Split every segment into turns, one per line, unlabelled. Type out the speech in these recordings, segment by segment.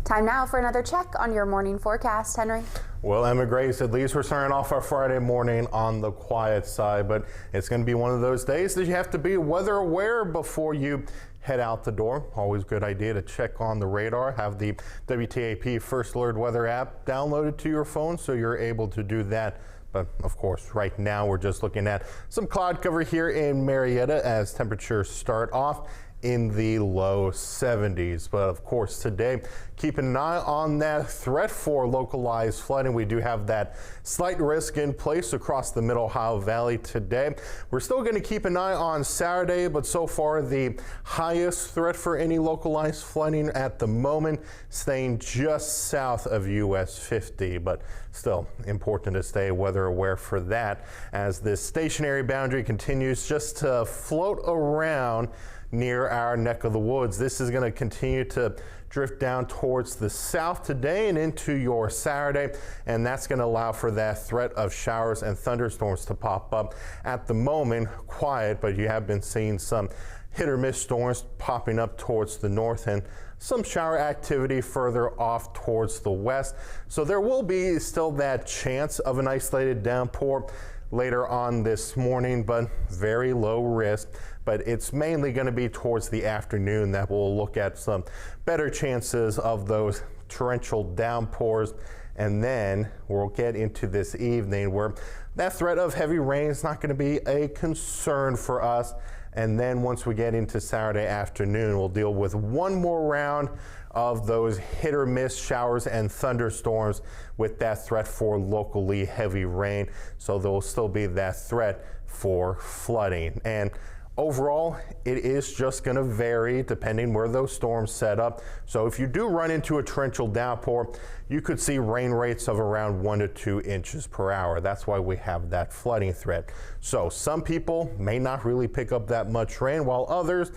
Time now for another check on your morning forecast, Henry.
Well, Emma Grace, at least we're starting off our Friday morning on the quiet side, but it's going to be one of those days that you have to be weather aware before you head out the door. Always a good idea to check on the radar. Have the WTAP First Alert Weather app downloaded to your phone so you're able to do that. But of course, right now we're just looking at some cloud cover here in Marietta as temperatures start off in the low 70s. But of course, today, keep an eye on that threat for localized flooding. We do have that slight risk in place across the Middle Ohio Valley today. We're still going to keep an eye on Saturday, but so far the highest threat for any localized flooding at the moment staying just south of US 50, but still important to stay weather aware for that as this stationary boundary continues just to float around near our neck of the woods. This is going to continue to drift down towards the south today and into your Saturday, and that's going to allow for that threat of showers and thunderstorms to pop up. At the moment, quiet, but you have been seeing some hit or miss storms popping up towards the north and some shower activity further off towards the west. So there will be still that chance of an isolated downpour later on this morning, but very low risk. But it's mainly going to be towards the afternoon that we'll look at some better chances of those torrential downpours. And then we'll get into this evening where that threat of heavy rain is not going to be a concern for us. And then once we get into Saturday afternoon, we'll deal with one more round of those hit or miss showers and thunderstorms with that threat for locally heavy rain. So there will still be that threat for flooding. And overall, it is just going to vary depending where those storms set up. So if you do run into a torrential downpour, you could see rain rates of around 1 to 2 inches per hour. That's why we have that flooding threat. So some people may not really pick up that much rain, while others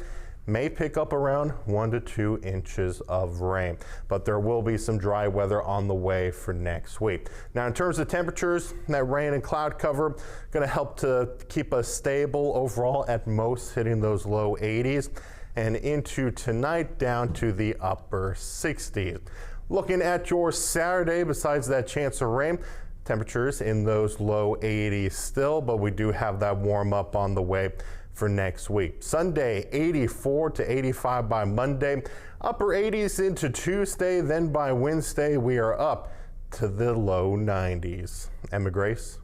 may pick up around 1 to 2 inches of rain, but there will be some dry weather on the way for next week. Now, in terms of temperatures, that rain and cloud cover going to help to keep us stable overall at most, hitting those low 80s, and into tonight down to the upper 60s. Looking at your Saturday, besides that chance of rain, temperatures in those low 80s still, but we do have that warm up on the way for next week. Sunday, 84 to 85 by Monday, upper 80s into Tuesday, then by Wednesday, we are up to the low 90s. Emma Grace.